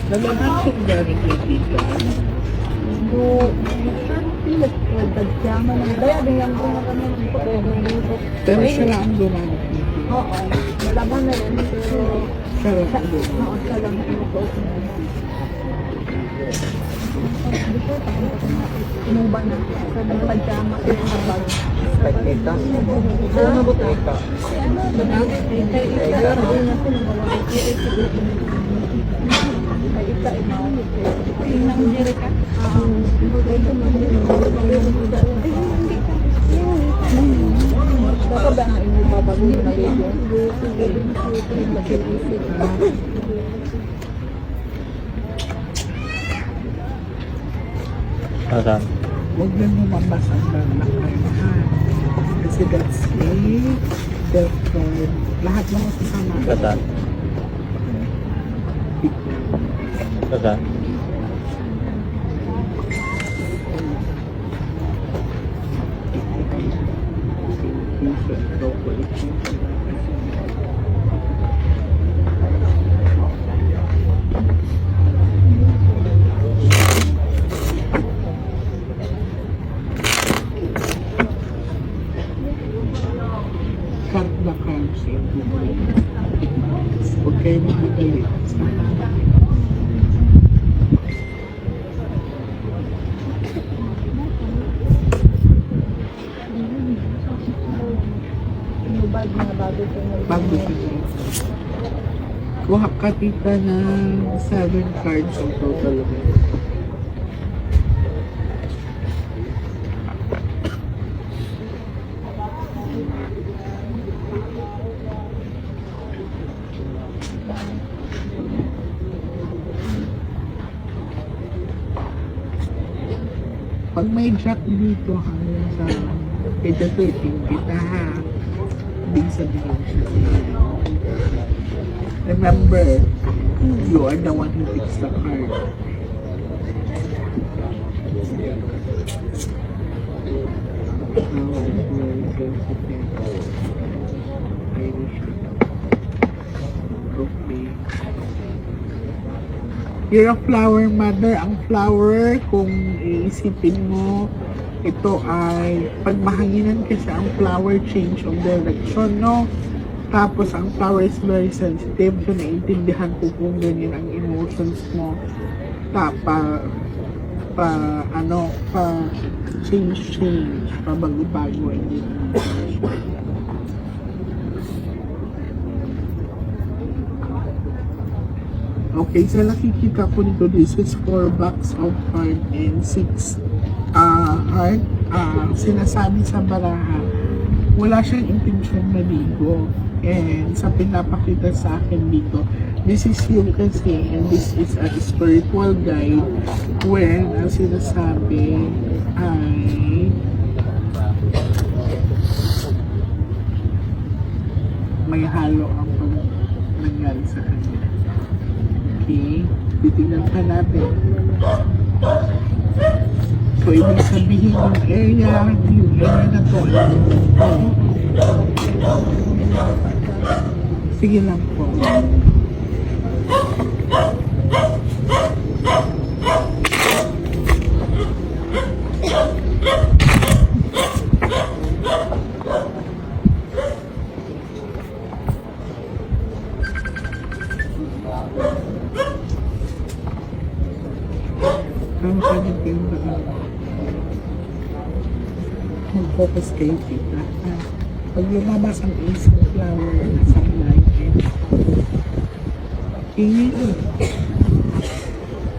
Nalaman ko galing kay Tita. Pero siya lang ang gumamit nito. Oo, malaman na yun. Pero, Siya lang ang gumamit. oo, siya lang ito. Inuba na sa pajama ko yung bag. Tagkita. Ano ba ito? Tagkita. Asan? Huwag na lumabas ang lalakayan. Kasi that's it. Therefore, lahat ng kasama. Asan? Asan? Cut the carbs into huwag kayo makagalit. Inubad na bago ko na. Bago sila. Kuha ka tita ng 7 cards ang total mo. Pag may jack dito hanggang sa ito 13 kita ha. Hindi sabihin siya. Remember, you are the one who picks the card. You're a flower mother. Ang flower, kung iisipin mo, ito ay pag mahanginan kasi ang flower change of direction, no? Tapos ang flower is very sensitive, so naiintindihan ko kung ganyan ang emotions mo. Change, pa bago-bago, hindi naman. Okay, so nakikita ko nito, this is 4 bucks of heart and 6 heart. Sinasabi sa baraha, wala siyang intensyon maligo. And sa pinapakita sa akin dito, this is yung kasi, and this is a spiritual guide when ang sinasabi ay may halo ang nangyari sa kanya. Okay, titignan ka natin. So, ibig sabihin yung area na to. Sige lang po. Ang sabi kayo ba? Mag-focus kayo kita. Pag lumabas ang ace of flower sa light,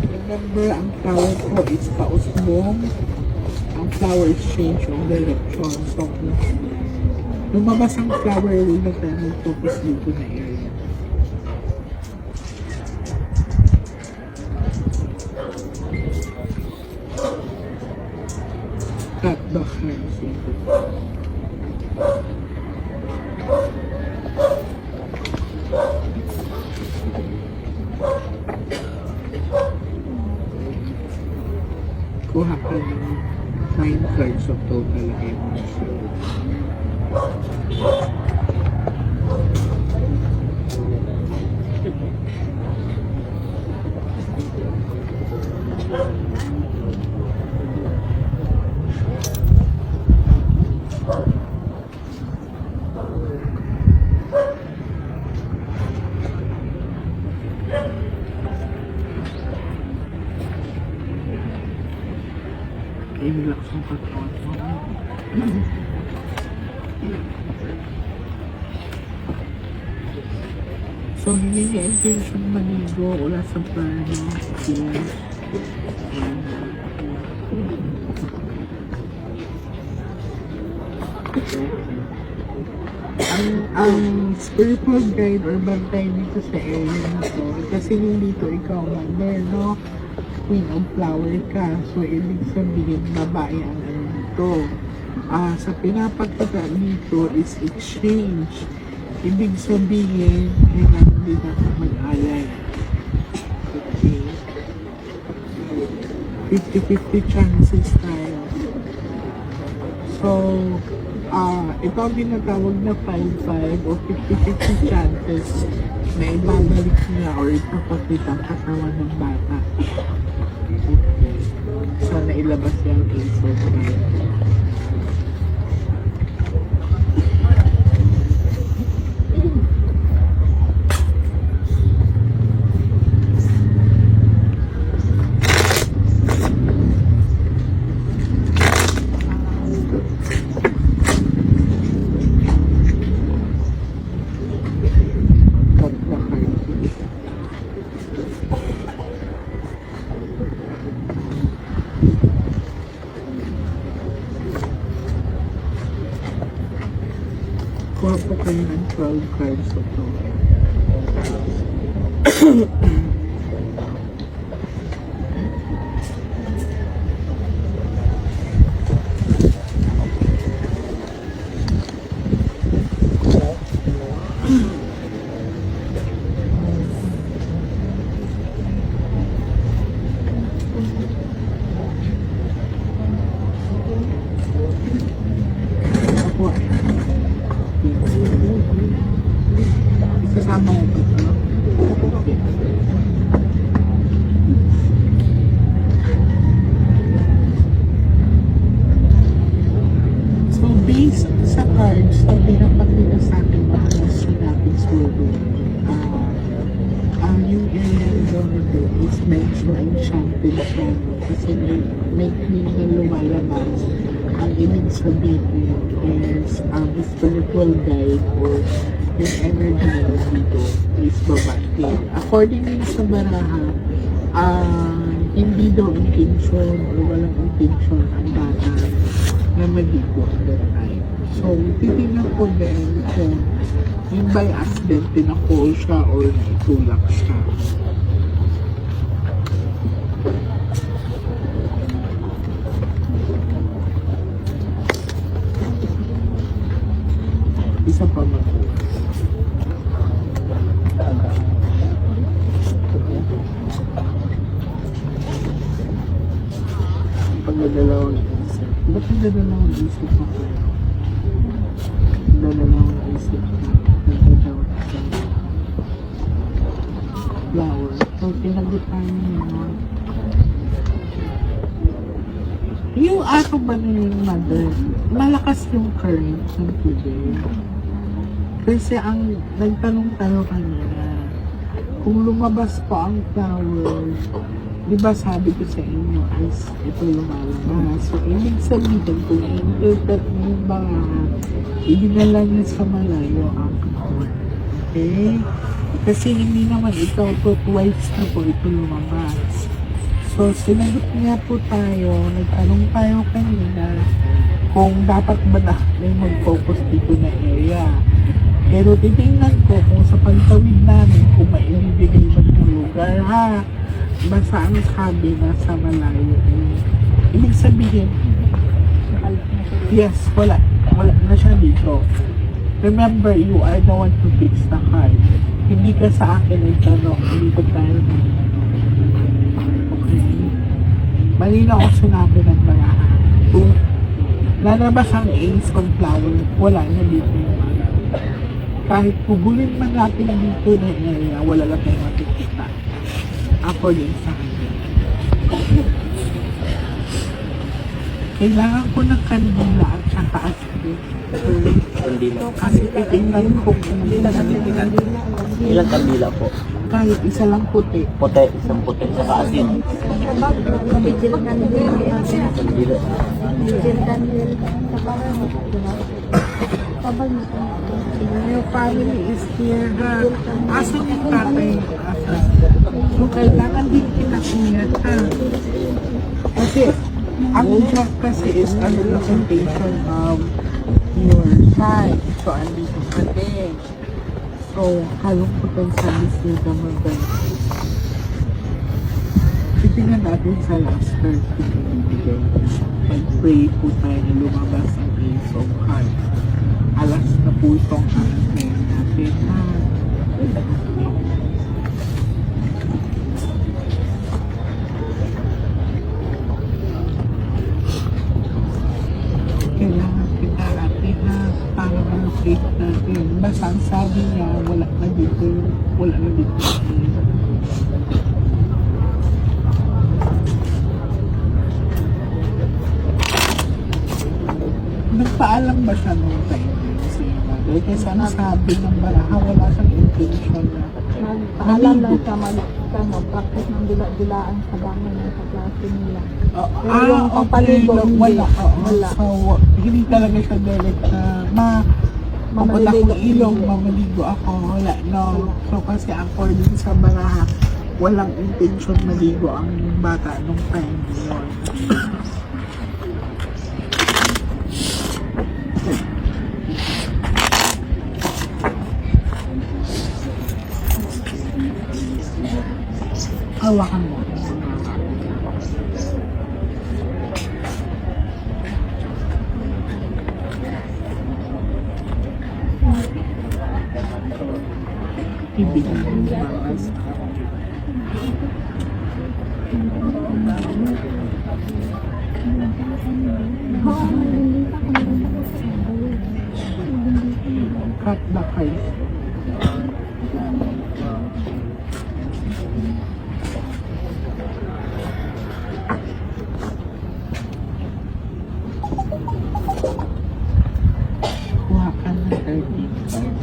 remember, ang flower ko is pausbong. Ang flower is change of direction. So, lumabas ang flower, huwag na tayo mag-focus dito na area. Cut the hands into kuha ka ng 9 cards of total emotion. i-relax ang katawan mo. So, hindi niya intention maligo, wala sa plano. Yes. Ang spiritual guide or bantay dito sa area na to, kasi hindi dito ikaw mother, no? Queen of flower ka. So, ibig sabihin, babae ang ano dito. Sa pinapakita dito is exchange. Ibig sabihin, kailangan din ako mag-alay. Okay. 50-50 chances tayo. So, ito ang tinatawag na 5-5 o 50-50 chances na ibabalik niya or ipapakita ang katawan ng bata. Okay. So, nailabas yung case of kuha po kayo ng 12 cards ito. Ako, isasama mo ba ito? Okay. So, based sa cards na pinapakita sa akin mga sinapis guru, yung area dito is medyo enchanted siya kasi may clean na lumalabas. Ang ibig sabihin is spiritual guide or yung energy na dito is babati. According sa baraha, hindi daw intention o walang intention ang bata na maligo at that time. So, titignan ko din kung yung by accident tinako siya or naitulak siya. Isa pa mag-uwas. Pagdadalawang isip. Ba't nagdadalawang isip ako? Nagdadalawang isip ka. Nagdadalawang isip. Flower. So, pinagutan niyo yun. Yung araw ba na yung mother, malakas yung current ng tubig. Kasi ang nagtanong-tanong kanina, kung lumabas po ang flower, di ba sabi ko sa inyo, is ito lumalabas. So, ibig sabihin, kung i-interpret mo ba, ibinala niya sa malayo ang flower. Okay? Kasi hindi naman ikaw po, twice na po ito lumabas. So, sinagot niya po tayo, nagtanong tayo kanina kung dapat ba na mag-focus dito na area. Pero titingnan ko kung sa pagtawid namin kung maibibigay ba ng lugar, ha? Basta ang sabi na sa malayo. Ibig sabihin, yes, wala na siya dito. Remember, you are the one to fix the card. Hindi ka sa akin nagtanong, hindi ko tayo malinaw ako sinabi ng baraha. Kung lalabas ang ace of flower, wala na dito yung ano. Kahit pugulin man natin dito na area, wala lang tayo makikita. According sa kanya. Kailangan ko ng kandila at saka aspirin. Kandila. Kasi titingnan ko kung Ilang kandila po? Kahit isa lang puti. Puti, isang puti sa asin. Vigil candle. Bila. Vigil candle. Sabay mo. Your family is here. Asan yung tatay? So, kailangan din kita ingat, ha? Kasi, ang job kasi is a representation of your side. So, andito ka din. So, kalungkutan sa bisita mo ba? Titingnan natin sa last card kung ibibigay niya. Mag-pray po tayo na lumabas ang Ace of Hearts. Alas na po itong aantayin natin, ha? Kailangan kita natin, ha? Para ma-locate natin. Basta ang sabi niya, wala na dito. Wala na dito. Nagpaalam ba siya nung time na yun sa iyo? Kasi ang sabi ng baraha, wala siyang intention na Nagpaalam lang siya mag-practice ng dila-dilaan sa dami ng kaklase nila. Pero yung okay. papaligo, hindi. Wala. Wala. So, hindi talaga siya direct na mapunta Mamaligo. kong ilong, mamaligo ako. Wala, no. So, kasi according sa baraha, walang intention maligo ang bata nung time na yun. Hawakan mo. Ibigay mo bawas. Cut the card. Kuha ka ng 35.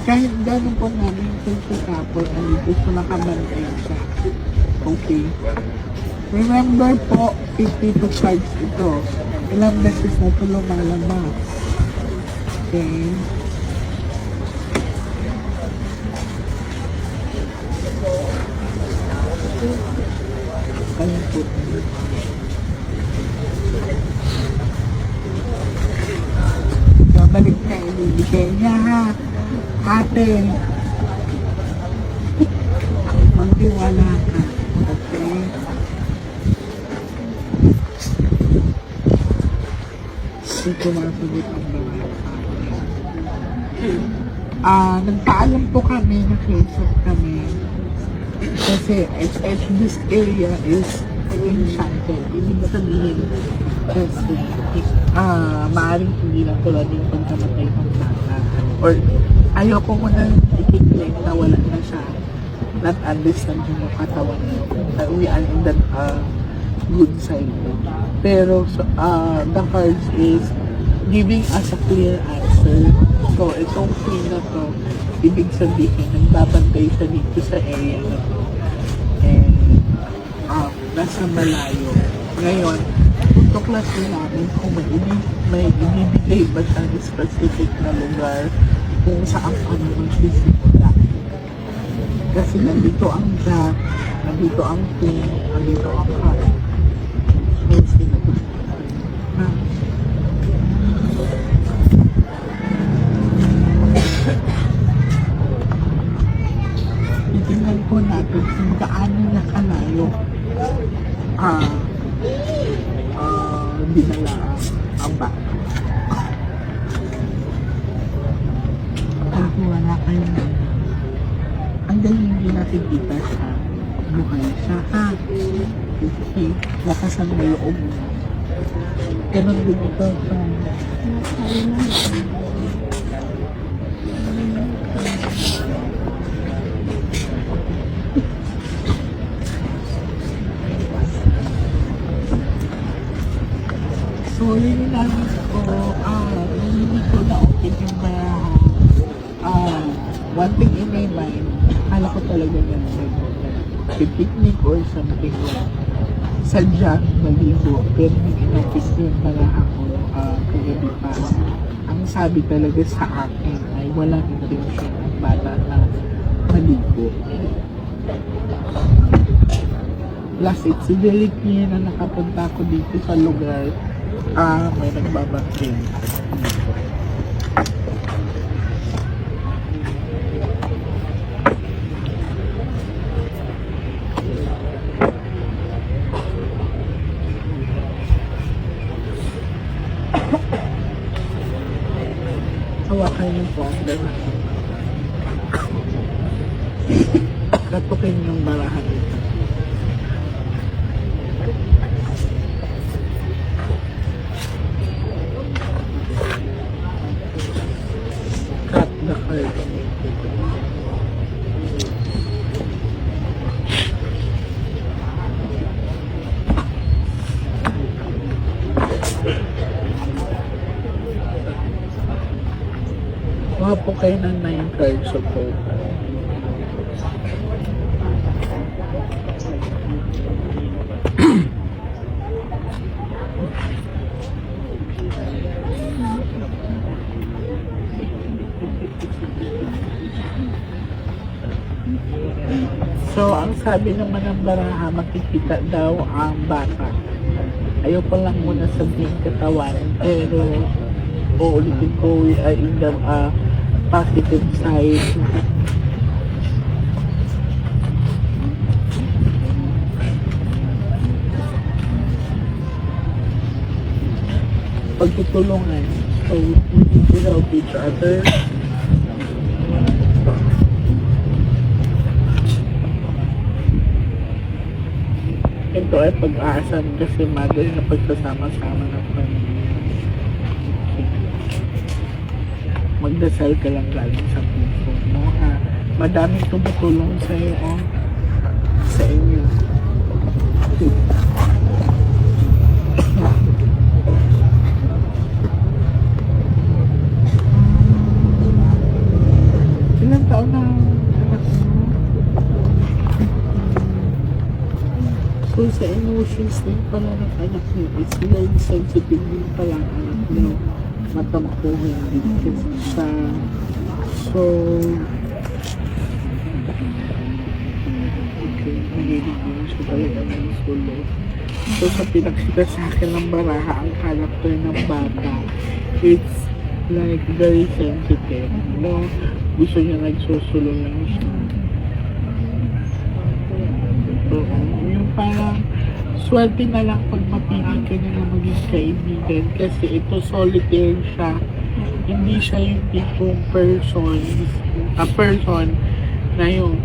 Kahit gano'n po namin kung si Kapol, andito po nakabantay siya. Okay. Remember po, 52 cards ito. Ilang beses na ito lumalabas. Okay. Ayun po. Babalik na ibibigay niya, ha? Ate, magtiwala ka. Okay? Hindi sumasagot ang babae sa akin. Nagpaalam po kami na close up kami. Kasi this area is enchanted. Ibig sabihin, kasi maaaring hindi lang tulad yung pagkamatay ng bata. Or ayoko mo na i-claim na wala na siya. Not understand yung katawan niya. We are in that good side. Pero the cards is giving us a clear answer. So, itong queen na to, ibig sabihin, nagbabantay siya dito sa area na to. And nasa malayo. Ngayon, tuklasin namin kung may ibibigay ba siya ng specific na lugar kung saan kami magsisimula. Kasi nandito ang jack, nandito ang king, nandito ang heart. May sinagot na. natin kung gaano na kalayo dinala ang bata. Pag wala kayo na, hanggang hindi nakikita siya, buhay siya, ha? Okay, lakasan mo loob mo. Ganon din ito sa so, yun yung namin ko, hindi ko na-open yung barahan. One thing in my mind, akala ko talaga na picnic or something like sadyang maligo, pero hindi in-open ko yung barahan ko kagabi pa. Ang sabi talaga sa akin ay walang intention ang bata na maligo. Plus, it's very clear na nakapunta ko dito sa lugar may nagbabaktin. Hawakan niyo po ang barahan. Katukin yung barahan ito. Cut the card. Kuha po kayo ng 9 cards of hope. So, ang sabi naman ng baraha, makikita daw ang bata. Ayaw pa lang muna sabihin katawan, pero uulitin ko in the positive side. Pagtutulungan. So, we need to help each other. Ito ay pag-aasan kasi mother na pagsasama-sama ng pamilya. Magdasal ka lang galing sa puso mo, ha? Madaming tumutulong sa iyo, sa inyo. Ilang taon na anak mo? So, sa emotions din pala ng anak niyo, it's very sensitive din pala ang anak niyo. Matampuhin din kasi siya. So, okay, nahilig din siya talaga ng solo. So, sa pinaksita sa akin ng baraha, ang character ng bata, it's like very sensitive, no? Gusto niya nagsusulo lang siya. So, yung parang swerte na lang pag mapili ka na maging kaibigan kasi ito solitaire siya. Hindi siya yung tipong person na yung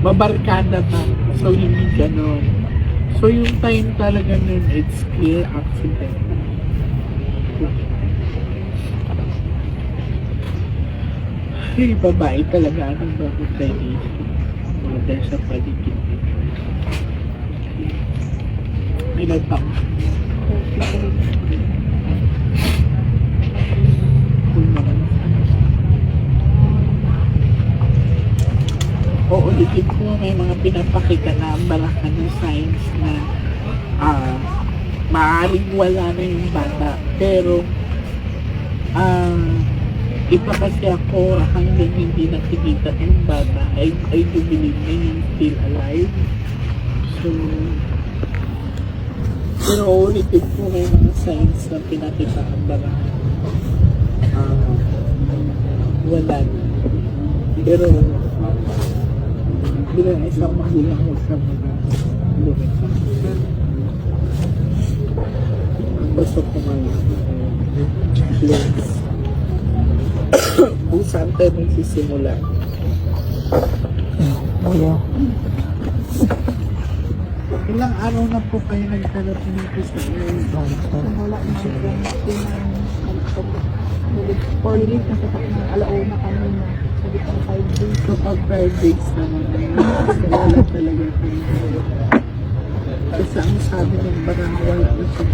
mabarkada ba. So, hindi ganon. So, yung time talaga nun, it's clear accident. Hey, babae talaga anong bakit tayo dahil sa paligid. Ilan taon? Oo, ulitin ko, may mga pinapakita na barahan ng science na maaaring wala na yung bata. Pero iba kasi ako hanggang hindi nakikita yung bata. I do believe na he's still alive. So, pero ulitin ko, may mga signs na pinakita ang barahan. Wala na. Pero bilang isang magulang mo sa mga lumita. Ang gusto ko malaman please kung saan tayo magsisimula. Ilang araw na po kayo nagtherapy nito sa iyo? Wala na yung 4 days na sa alauna kanina. Sabi ko 5 days. Kapag 5 days naman wala talaga kayo. Kasi ang sabi ng barang wala na sa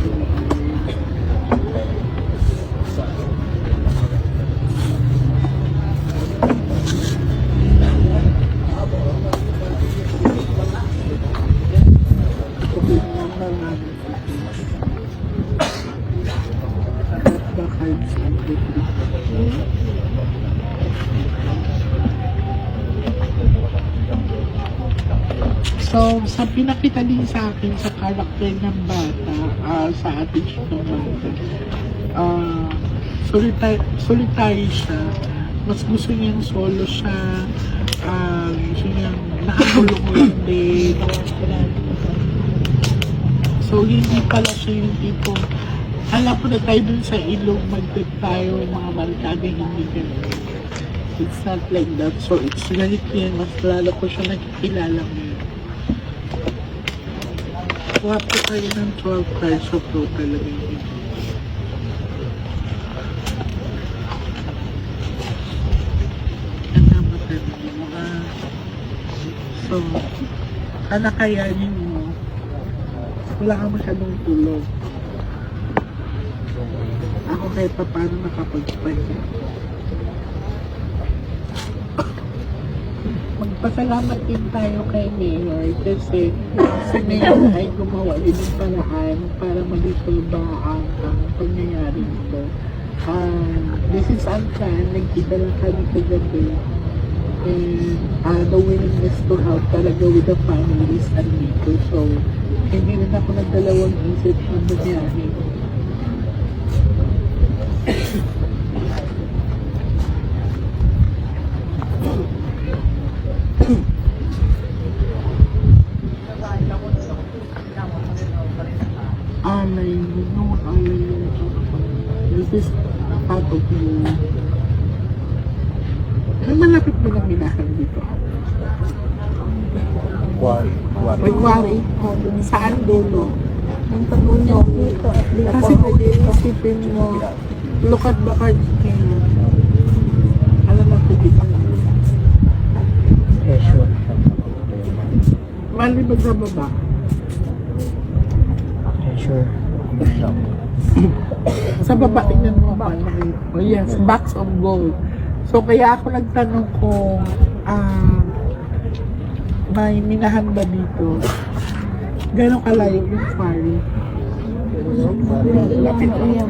So, sa pinakita din sa akin sa karakter ng bata, sa attitude ng bata, solitary siya. Mas gusto niyang solo siya, gusto niyang nakakulong lang din. So, hindi pala siya yung tipo, alam ko na tayo dun sa ilog, mag-trip tayo, mga barkada, hindi ganun. It's not like that. So, it's very clear, mas lalo ko siya nakikilala ngayon. Kuha po tayo ng 12 cards of pro talaga yun. Ang naman talaga mo. So, kanakayanin mo. Wala ka masyadong tulog. Ako kahit pa paano nakapag-spike. Magpasalamat din tayo kay Mayor kasi si Mayor ay gumawa din ng paraan para mag-isolba ang pangyayari nito. This is unplanned, nagkita lang kami kagabi. And the willingness to help talaga with the families and dito. So, hindi rin ako nagdalawang isip na bumiyahe. This is part of you. May malapit mo lang minahan dito. Wari. Saan dulo? Ang pag-unyo dito at dito. Kasi nag-iisipin mo, look at the cards here. Alam na ko dito. Pressure. Mali ba sa baba? Pressure. Sa baba, tingnan mo. Oh yes, box of gold. So, kaya ako nagtanong kung may minahan ba dito? Gano'ng kalayo yung quarry? Lapit lang.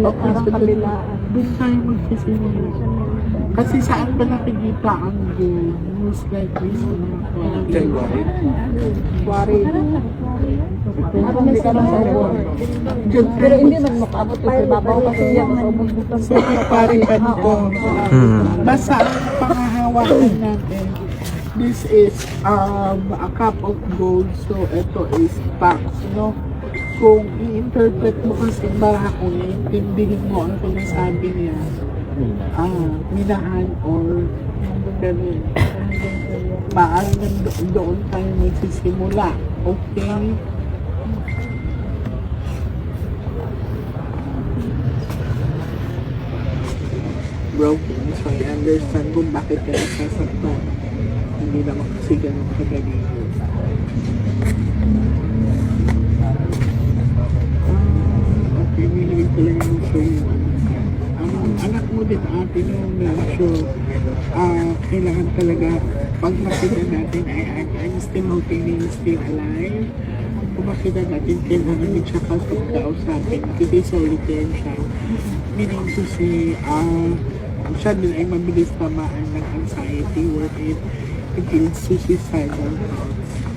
Parang kabilaan. Doon tayo magsisimula. Kasi saan ba nakikita ang gold? Most likely sa mga quarry. Quarry. Ako may ka lang sa wall. Pero hindi man makabot kasi babaw kasi yan. So, quarry pa dito. Basta ang pangahawakan natin, this is a cup of gold. So, ito is tax, no? Kung i-interpret mo kasi barako, iintindihin mo ang sinasabi niya. Minahan or ganun. Maaaring doon tayo magsisimula. Okay? Broken. So, I understand kung bakit ka nasasaktan. Hindi naman kasi ganun kagaling. Okay, nilig ko lang yung show mo. Ang anak mo din atin yung show, kailangan talaga pag makita natin ay I'm still okay, still alive. Kung makita natin kailangan din siya kausapin kasi solitaire siya. Meaning to say, siya din ay mabilis tamaan ng anxiety wherein it leads to suicidal thoughts.